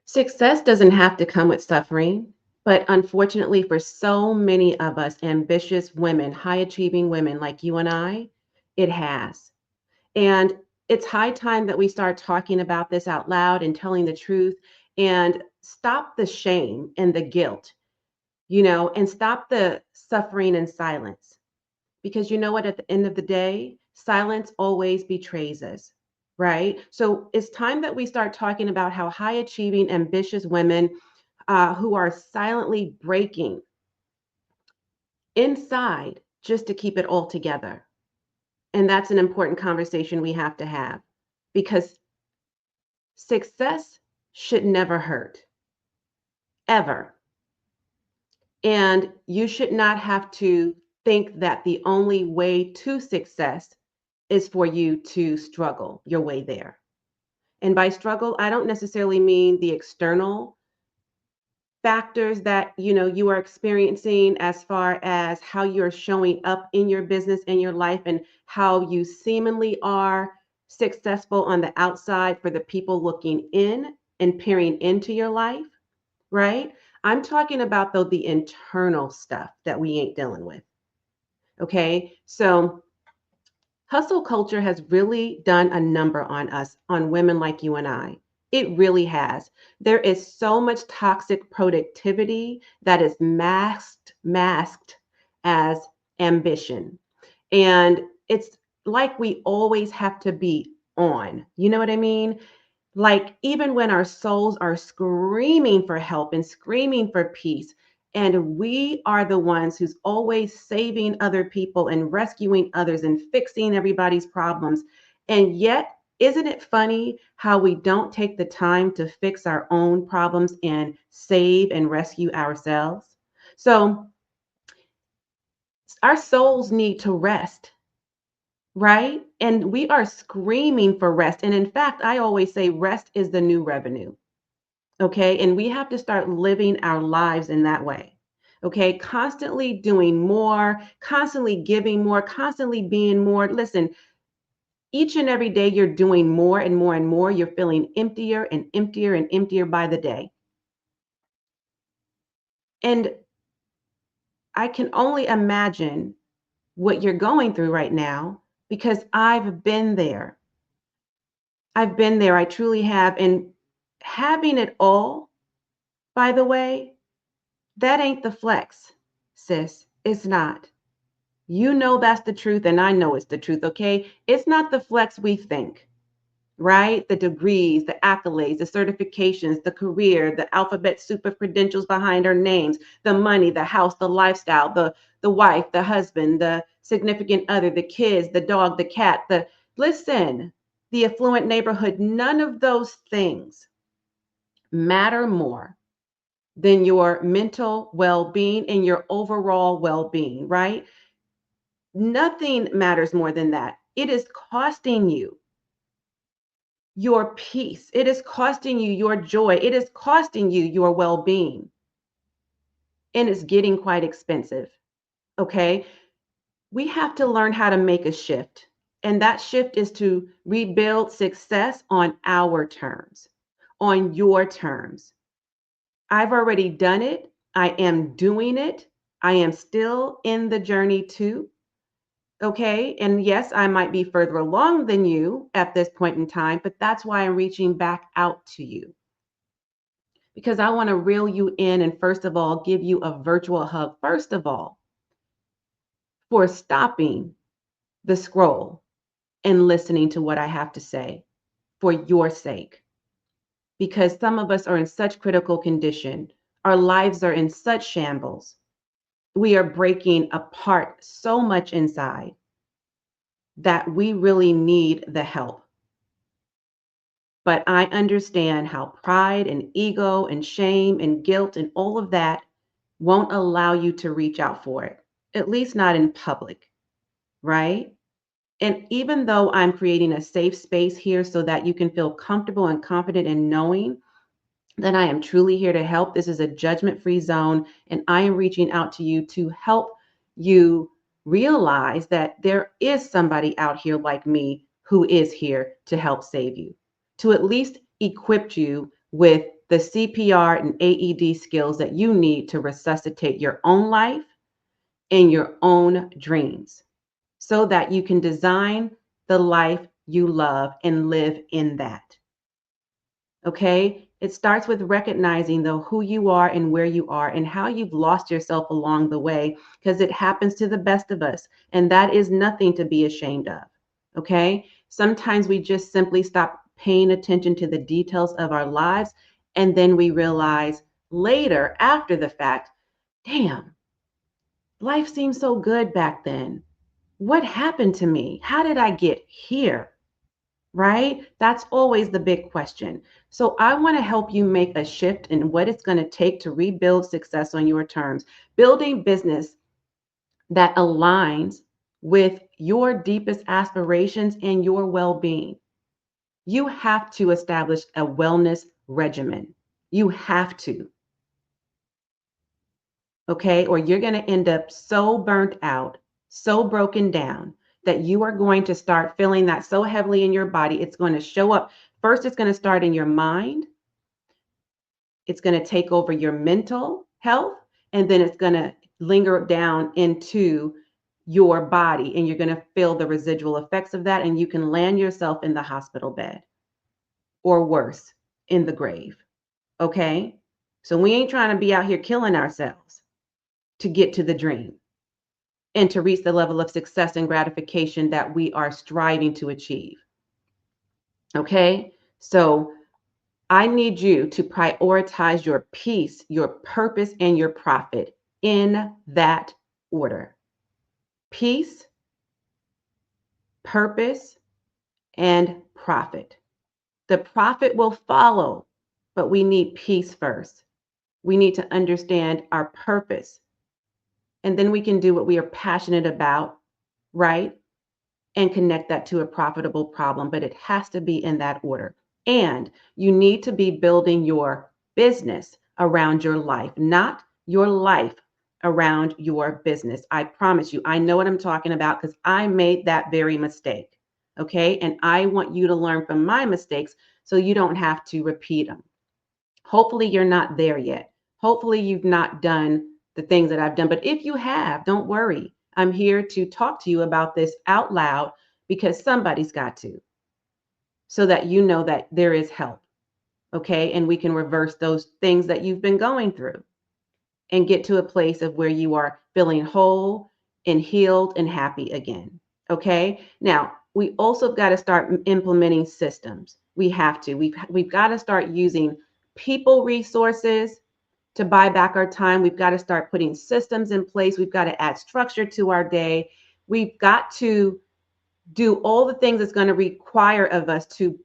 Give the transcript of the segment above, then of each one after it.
Success doesn't have to come with suffering, but unfortunately, for so many of us ambitious women, high achieving women like you and I, it has. And it's high time that we start talking about this out loud and telling the truth and stop the shame and the guilt, and stop the suffering and silence. Because you know what, at the end of the day, silence always betrays us, right? So it's time that we start talking about how high achieving, ambitious women who are silently breaking inside just to keep it all together. And that's an important conversation we have to have because success should never hurt, ever. And you should not have to think that the only way to success is for you to struggle your way there. And by struggle, I don't necessarily mean the external factors that you are experiencing as far as how you're showing up in your business and your life and how you seemingly are successful on the outside for the people looking in and peering into your life, right? I'm talking about though the internal stuff that we ain't dealing with. Okay, so hustle culture has really done a number on us, on women like you and I. It really has. There is so much toxic productivity that is masked as ambition. And it's like we always have to be on. You know what I mean? Like, even when our souls are screaming for help and screaming for peace, and we are the ones who's always saving other people and rescuing others and fixing everybody's problems. And yet, isn't it funny how we don't take the time to fix our own problems and save and rescue ourselves? So, our souls need to rest, right? And we are screaming for rest. And in fact, I always say rest is the new revenue. Okay. And we have to start living our lives in that way. Okay. Constantly doing more, constantly giving more, constantly being more. Listen, each and every day you're doing more and more and more. You're feeling emptier and emptier and emptier by the day. And I can only imagine what you're going through right now because I've been there. I've been there. I truly have. And having it all, by the way, that ain't the flex, sis. It's not. You know that's the truth, and I know it's the truth, okay? It's not the flex we think, right? The degrees, the accolades, the certifications, the career, the alphabet soup of credentials behind our names, the money, the house, the lifestyle, the wife, the husband, the significant other, the kids, the dog, the cat, listen, the affluent neighborhood. None of those things matter more than your mental well-being and your overall well-being, right? Nothing matters more than that. It is costing you your peace. It is costing you your joy. It is costing you your well-being. And it's getting quite expensive. Okay. We have to learn how to make a shift. And that shift is to rebuild success on our terms, on your terms. I've already done it. I am doing it. I am still in the journey too. Okay. And yes, I might be further along than you at this point in time, but that's why I'm reaching back out to you because I want to reel you in and, first of all, give you a virtual hug, first of all, for stopping the scroll and listening to what I have to say for your sake. Because some of us are in such critical condition, our lives are in such shambles. We are breaking apart so much inside that we really need the help. But I understand how pride and ego and shame and guilt and all of that won't allow you to reach out for it, at least not in public, right? And even though I'm creating a safe space here so that you can feel comfortable and confident in knowing that I am truly here to help, this is a judgment free zone, and I am reaching out to you to help you realize that there is somebody out here like me who is here to help save you, to at least equip you with the CPR and AED skills that you need to resuscitate your own life and your own dreams so that you can design the life you love and live in that. Okay? It starts with recognizing though who you are and where you are and how you've lost yourself along the way, because it happens to the best of us. And that is nothing to be ashamed of. Okay? Sometimes we just simply stop paying attention to the details of our lives. And then we realize later, after the fact, damn, life seemed so good back then. What happened to me? How did I get here? Right? That's always the big question. So I want to help you make a shift in what it's going to take to rebuild success on your terms, building business that aligns with your deepest aspirations and your well-being. You have to establish a wellness regimen. You have to, okay? Or you're going to end up so burnt out, so broken down that you are going to start feeling that so heavily in your body. It's going to show up. First, it's going to start in your mind. It's going to take over your mental health, and then it's going to linger down into your body, and you're going to feel the residual effects of that, and you can land yourself in the hospital bed or worse, in the grave. Okay? So we ain't trying to be out here killing ourselves to get to the dream and to reach the level of success and gratification that we are striving to achieve. Okay? So I need you to prioritize your peace, your purpose, and your profit in that order. Peace, purpose, and profit. The profit will follow, but we need peace first. We need to understand our purpose, and then we can do what we are passionate about, right? And connect that to a profitable problem, but it has to be in that order. And you need to be building your business around your life, not your life around your business. I promise you, I know what I'm talking about because I made that very mistake. Okay. And I want you to learn from my mistakes so you don't have to repeat them. Hopefully, you're not there yet. Hopefully, you've not done the things that I've done. But if you have, don't worry. I'm here to talk to you about this out loud because somebody's got to, so that you know that there is help. Okay. And we can reverse those things that you've been going through and get to a place of where you are feeling whole and healed and happy again. Okay. Now, we also got to start implementing systems. We have to. We've got to start using people resources to buy back our time. We've got to start putting systems in place. We've got to add structure to our day. We've got to do all the things it's going to require of us to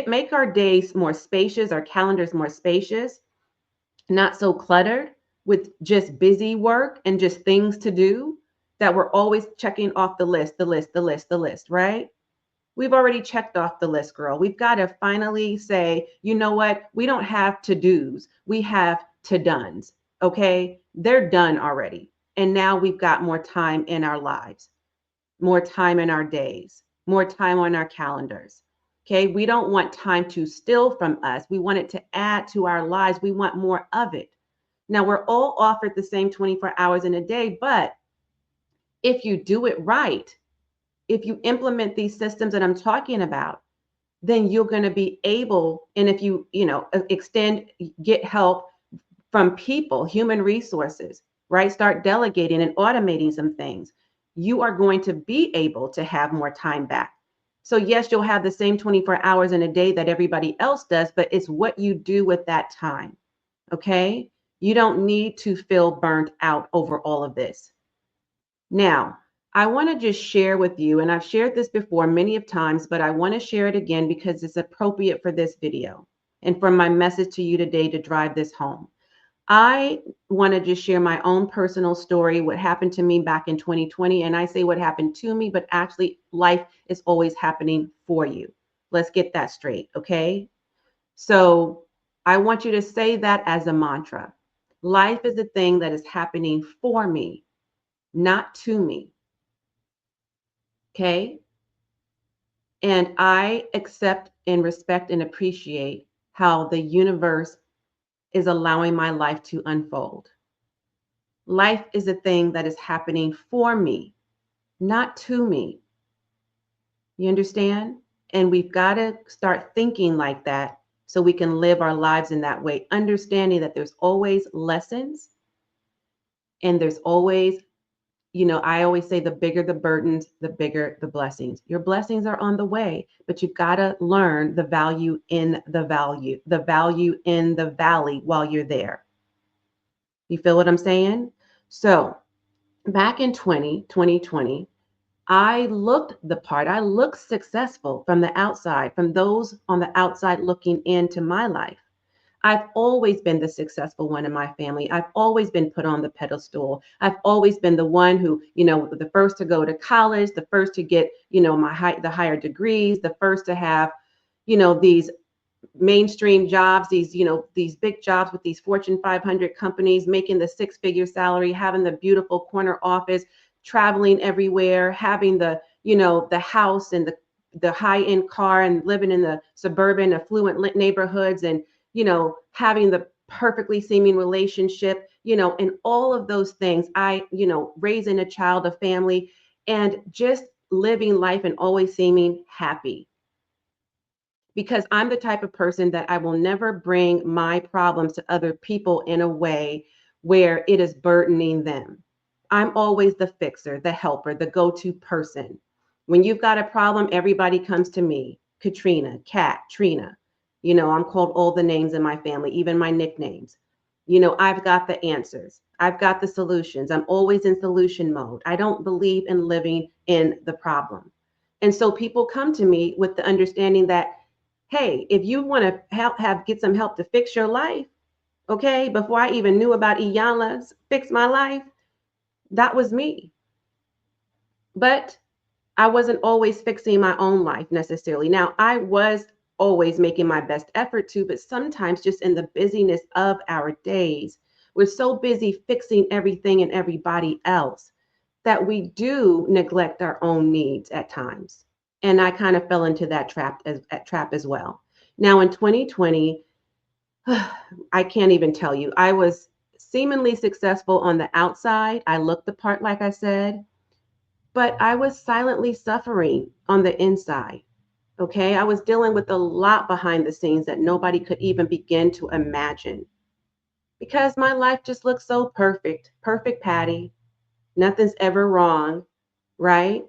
make our days more spacious, our calendars more spacious, not so cluttered with just busy work and just things to do that we're always checking off the list, right? We've already checked off the list, girl. We've got to finally say, you know what? We don't have to-dos. We have to-dones, okay? They're done already. And now we've got more time in our lives, more time in our days, more time on our calendars. Okay, we don't want time to steal from us. We want it to add to our lives. We want more of it. Now, we're all offered the same 24 hours in a day, but if you do it right, if you implement these systems that I'm talking about, then you're going to be able, and if get help from people, human resources, right? Start delegating and automating some things. You are going to be able to have more time back. So yes, you'll have the same 24 hours in a day that everybody else does, but it's what you do with that time. Okay? You don't need to feel burnt out over all of this. Now, I want to just share with you, and I've shared this before many of times, but I want to share it again because it's appropriate for this video and for my message to you today to drive this home. I want to just share my own personal story, what happened to me back in 2020. And I say what happened to me, but actually life is always happening for you. Let's get that straight, okay? So I want you to say that as a mantra. Life is a thing that is happening for me, not to me, okay? And I accept and respect and appreciate how the universe is allowing my life to unfold. Life is a thing that is happening for me, not to me. You understand? And we've got to start thinking like that so we can live our lives in that way, understanding that there's always lessons and there's always, I always say the bigger the burdens, the bigger the blessings. Your blessings are on the way, but you've got to learn the value in the valley while you're there. You feel what I'm saying? So back in 2020, I looked the part. I looked successful from the outside, from those on the outside looking into my life. I've always been the successful one in my family. I've always been put on the pedestal. I've always been the one who, the first to go to college, the first to get, the higher degrees, the first to have, these mainstream jobs, these big jobs with these Fortune 500 companies, making the six-figure salary, having the beautiful corner office, traveling everywhere, having the house and the high-end car and living in the suburban affluent neighborhoods and, having the perfectly seeming relationship, and all of those things. Raising a child, a family, and just living life and always seeming happy, because I'm the type of person that I will never bring my problems to other people in a way where it is burdening them. I'm always the fixer, the helper, the go-to person. When you've got a problem, everybody comes to me. Katrina, Kat, Trina. I'm called all the names in my family, even my nicknames. I've got the answers. I've got the solutions. I'm always in solution mode. I don't believe in living in the problem. And so people come to me with the understanding that, hey, if you want to get some help to fix your life, okay, before I even knew about Iyanla's Fix My Life, that was me. But I wasn't always fixing my own life necessarily. Now, I was always making my best effort to, but sometimes just in the busyness of our days, we're so busy fixing everything and everybody else that we do neglect our own needs at times. And I kind of fell into that trap as well. Now in 2020, I can't even tell you. I was seemingly successful on the outside. I looked the part, like I said, but I was silently suffering on the inside. Okay. I was dealing with a lot behind the scenes that nobody could even begin to imagine, because my life just looked so perfect, perfect Patty. Nothing's ever wrong. Right.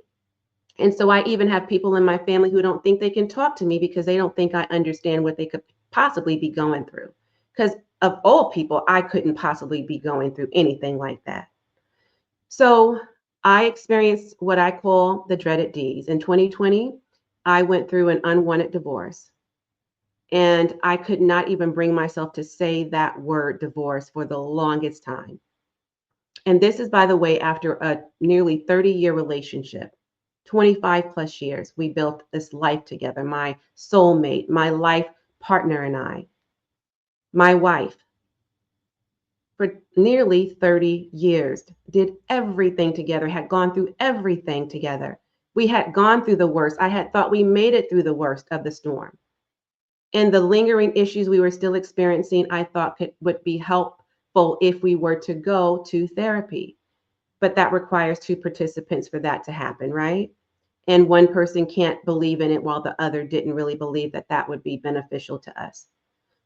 And so I even have people in my family who don't think they can talk to me because they don't think I understand what they could possibly be going through. Because of all people, I couldn't possibly be going through anything like that. So I experienced what I call the dreaded D's. In 2020, I went through an unwanted divorce. And I could not even bring myself to say that word divorce for the longest time. And this is, by the way, after a nearly 30-year relationship. 25 plus years, we built this life together. My soulmate, my life partner, and I, my wife, for nearly 30 years, did everything together, had gone through everything together. We had gone through the worst. I had thought we made it through the worst of the storm. And the lingering issues we were still experiencing, I thought would be helpful if we were to go to therapy. But that requires two participants for that to happen, right? And one person can't believe in it while the other didn't really believe that that would be beneficial to us.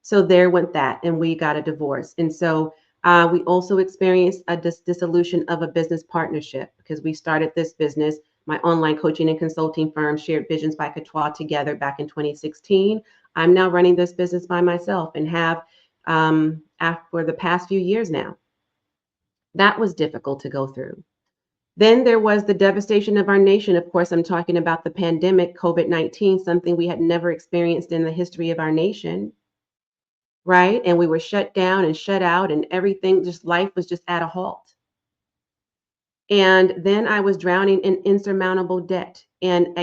So there went that, and we got a divorce. And so we also experienced a dissolution of a business partnership, because we started this business, my online coaching and consulting firm, Shared Visions by Katwa, together back in 2016. I'm now running this business by myself and have for the past few years now. That was difficult to go through. Then there was the devastation of our nation. Of course, I'm talking about the pandemic, COVID-19, something we had never experienced in the history of our nation, right? And we were shut down and shut out, and everything, just life was just at a halt. And then I was drowning in insurmountable debt. And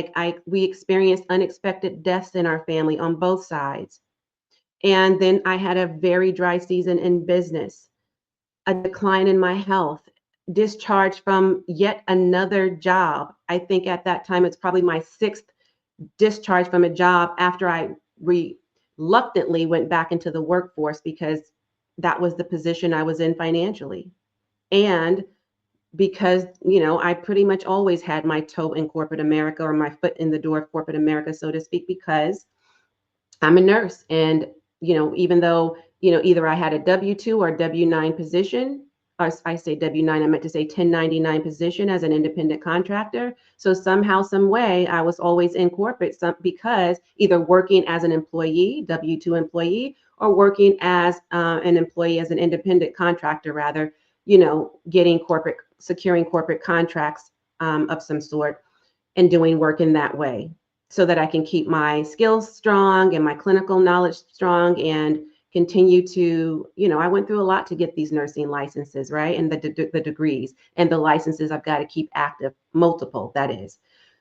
we experienced unexpected deaths in our family on both sides. And then I had a very dry season in business, a decline in my health, discharged from yet another job. I think at that time it's probably my sixth discharge from a job after I reluctantly went back into the workforce because that was the position I was in financially. And because, I pretty much always had my toe in corporate America, or my foot in the door of corporate America, so to speak, because I'm a nurse. And, even though, either I had a W-2 or W-9 position, or I say W-9, I meant to say 1099 position as an independent contractor. So somehow, some way, I was always in corporate because either working as an employee, W-2 employee, or working as an employee, as an independent contractor, rather, securing corporate contracts of some sort, and doing work in that way, so that I can keep my skills strong and my clinical knowledge strong and continue to, I went through a lot to get these nursing licenses, right? And the degrees and the licenses I've got to keep active, multiple, that is.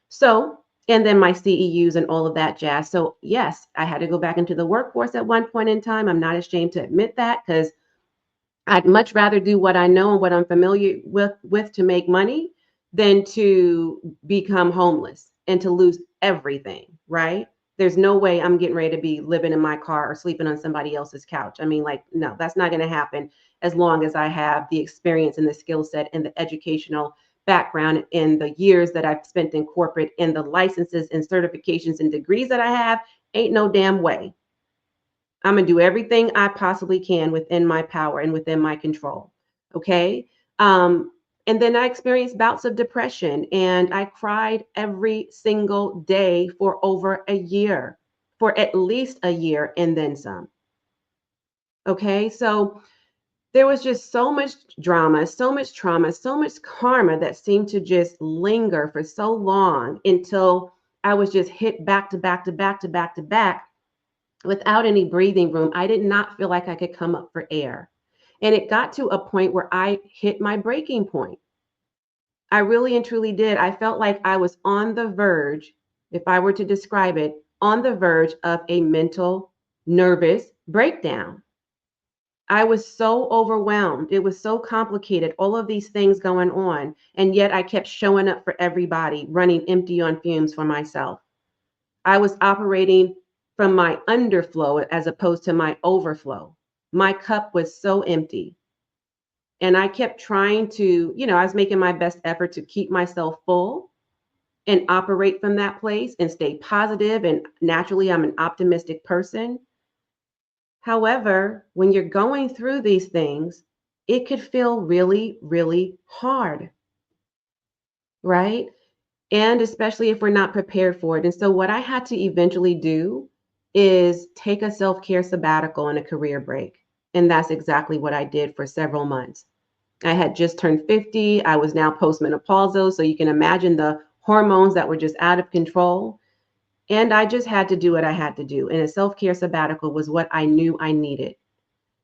So, and then my CEUs and all of that jazz. So, yes, I had to go back into the workforce at one point in time. I'm not ashamed to admit that, because I'd much rather do what I know and what I'm familiar with to make money than to become homeless and to lose everything, right? There's no way I'm getting ready to be living in my car or sleeping on somebody else's couch. I mean, like, no, that's not going to happen as long as I have the experience and the skill set and the educational background and the years that I've spent in corporate and the licenses and certifications and degrees that I have. Ain't no damn way. I'm going to do everything I possibly can within my power and within my control. Okay. And then I experienced bouts of depression, and I cried every single day for over a year, for at least a year and then some. Okay. So there was just so much drama, so much trauma, so much karma that seemed to just linger for so long until I was just hit back to back to back to back to back without any breathing room. I did not feel like I could come up for air. And it got to a point where I hit my breaking point. I really and truly did. I felt like I was on the verge, if I were to describe it, on the verge of a mental, nervous breakdown. I was so overwhelmed. It was so complicated, all of these things going on. And yet I kept showing up for everybody, running empty on fumes for myself. I was operating from my underflow as opposed to my overflow. My cup was so empty. And I kept trying to, I was making my best effort to keep myself full and operate from that place and stay positive. And naturally, I'm an optimistic person. However, when you're going through these things, it could feel really, really hard, right? And especially if we're not prepared for it. And so, what I had to eventually do is take a self care sabbatical and a career break. And that's exactly what I did for several months. I had just turned 50. I was now postmenopausal. So, you can imagine the hormones that were just out of control. And I just had to do what I had to do. And a self care sabbatical was what I knew I needed.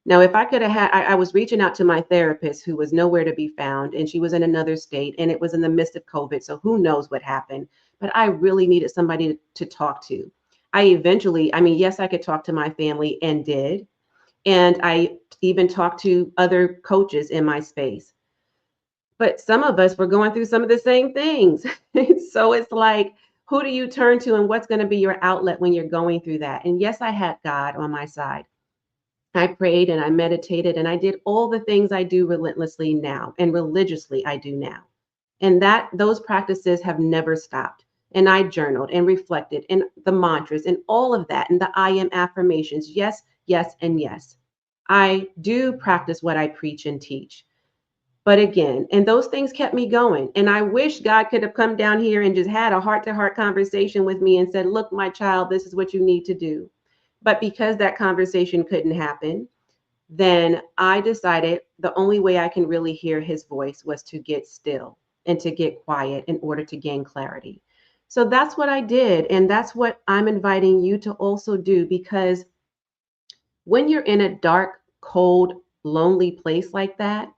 Now, if I could have had, I was reaching out to my therapist, who was nowhere to be found, and she was in another state, and it was in the midst of COVID. So who knows what happened? But I really needed somebody to talk to. I mean, yes, I could talk to my family, and did. And I even talked to other coaches in my space. But some of us were going through some of the same things. So it's like, who do you turn to, and what's going to be your outlet when you're going through that? And yes, I had God on my side. I prayed and I meditated and I did all the things I do relentlessly now and religiously I do now. And that those practices have never stopped. And I journaled and reflected and the mantras and all of that and the I am affirmations. Yes, yes, and yes. I do practice what I preach and teach. But again, and those things kept me going. And I wish God could have come down here and just had a heart to heart conversation with me and said, look, my child, this is what you need to do. But because that conversation couldn't happen, then I decided the only way I can really hear his voice was to get still and to get quiet in order to gain clarity. So that's what I did. And that's what I'm inviting you to also do, because when you're in a dark, cold, lonely place like that,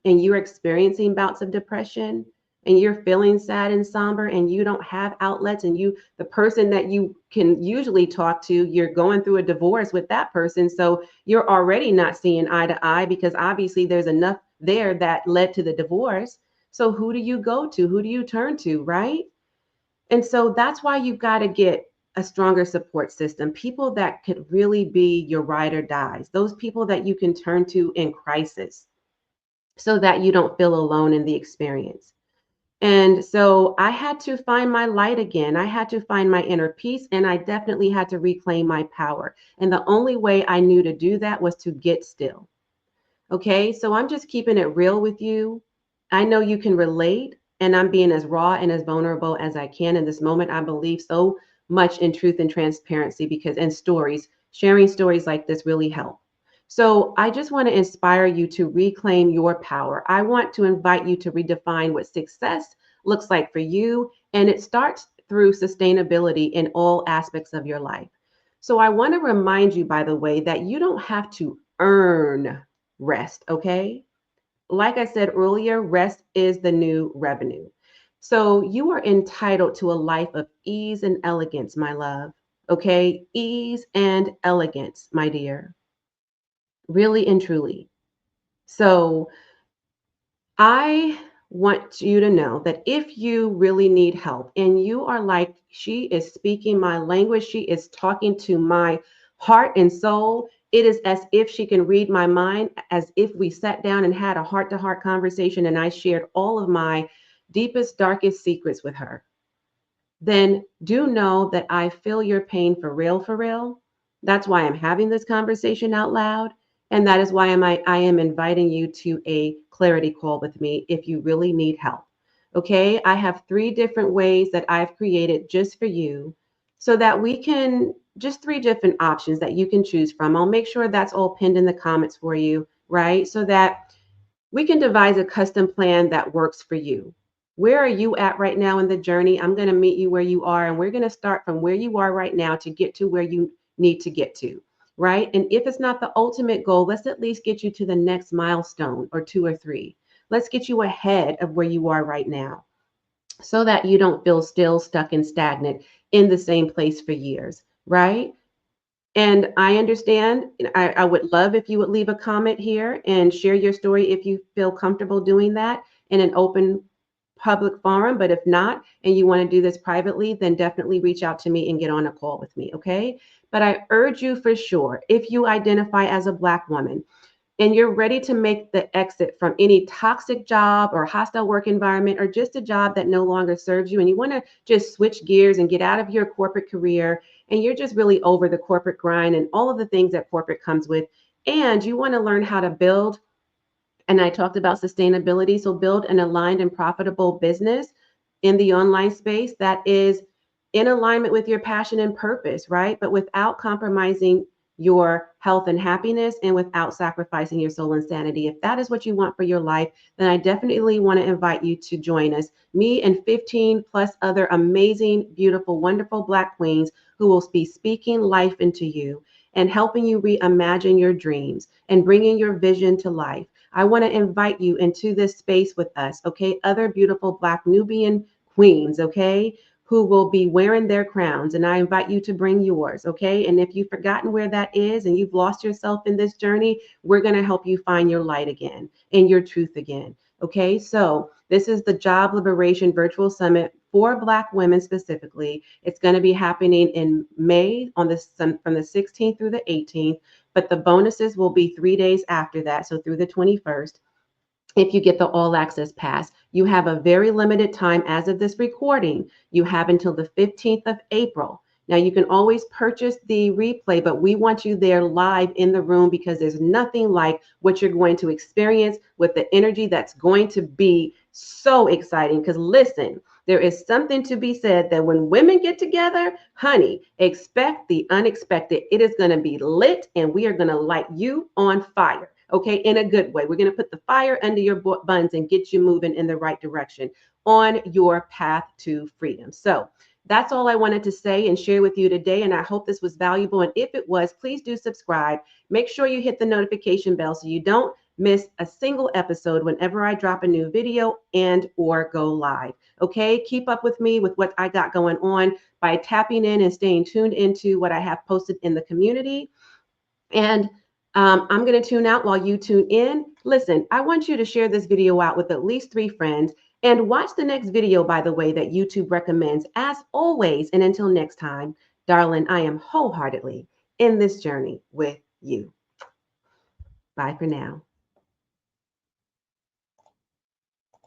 and you're experiencing bouts of depression, and you're feeling sad and somber, and you don't have outlets, and the person that you can usually talk to, you're going through a divorce with that person, so you're already not seeing eye to eye, because obviously there's enough there that led to the divorce. So who do you go to? Who do you turn to, right? And so that's why you've got to get a stronger support system, people that could really be your ride or dies, those people that you can turn to in crisis so that you don't feel alone in the experience. And so I had to find my light again. I had to find my inner peace, and I definitely had to reclaim my power. And the only way I knew to do that was to get still. Okay, so I'm just keeping it real with you. I know you can relate, and I'm being as raw and as vulnerable as I can in this moment. I believe so much in truth and transparency because, and stories, sharing stories like this really help. So I just want to inspire you to reclaim your power. I want to invite you to redefine what success looks like for you, and it starts through sustainability in all aspects of your life. So I want to remind you, by the way, that you don't have to earn rest, okay? Like I said earlier, rest is the new revenue. So you are entitled to a life of ease and elegance, my love, okay? Ease and elegance, my dear, really and truly. So I want you to know that if you really need help and you are like, she is speaking my language, she is talking to my heart and soul, it is as if she can read my mind, as if we sat down and had a heart to heart conversation and I shared all of my deepest, darkest secrets with her, then do know that I feel your pain for real, for real. That's why I'm having this conversation out loud. And that is why I am inviting you to a clarity call with me if you really need help. Okay, I have 3 different ways that I've created just for you so that we can, just 3 different options that you can choose from. I'll make sure that's all pinned in the comments for you, right? So that we can devise a custom plan that works for you. Where are you at right now in the journey? I'm going to meet you where you are, and we're going to start from where you are right now to get to where you need to get to, right? And if it's not the ultimate goal, let's at least get you to the next milestone or 2 or 3. Let's get you ahead of where you are right now so that you don't feel still stuck and stagnant in the same place for years, right? And I understand. I would love if you would leave a comment here and share your story if you feel comfortable doing that in an open public forum. But if not, and you want to do this privately, then definitely reach out to me and get on a call with me. Okay. But I urge you for sure, if you identify as a Black woman, and you're ready to make the exit from any toxic job or hostile work environment or just a job that no longer serves you, and you want to just switch gears and get out of your corporate career, and you're just really over the corporate grind and all of the things that corporate comes with, and you want to learn how to build, and I talked about sustainability, so build an aligned and profitable business in the online space that is in alignment with your passion and purpose, right? But without compromising your health and happiness and without sacrificing your soul and sanity. If that is what you want for your life, then I definitely want to invite you to join us, me and 15 plus other amazing, beautiful, wonderful Black queens who will be speaking life into you and helping you reimagine your dreams and bringing your vision to life. I want to invite you into this space with us, okay? Other beautiful Black Nubian queens, okay? Who will be wearing their crowns. And I invite you to bring yours, okay? And if you've forgotten where that is and you've lost yourself in this journey, we're going to help you find your light again and your truth again, okay? So this is the Job Liberation Virtual Summit for Black women specifically. It's going to be happening in May on from the 16th through the 18th, but the bonuses will be 3 days after that, so through the 21st. If you get the all access pass, you have a very limited time as of this recording. You have until the 15th of April. Now you can always purchase the replay, but we want you there live in the room because there's nothing like what you're going to experience with the energy that's going to be so exciting. Because listen, there is something to be said that when women get together, honey, expect the unexpected. It is going to be lit and we are going to light you on fire. Okay, in a good way. We're going to put the fire under your buns and get you moving in the right direction on your path to freedom. So that's all I wanted to say and share with you today. And I hope this was valuable. And if it was, please do subscribe. Make sure you hit the notification bell so you don't miss a single episode whenever I drop a new video and or go live. Okay, keep up with me with what I got going on by tapping in and staying tuned into what I have posted in the community. And I'm going to tune out while you tune in. Listen, I want you to share this video out with at least 3 friends and watch the next video, by the way, that YouTube recommends as always. And until next time, Darling, I am wholeheartedly in this journey with you. Bye for now.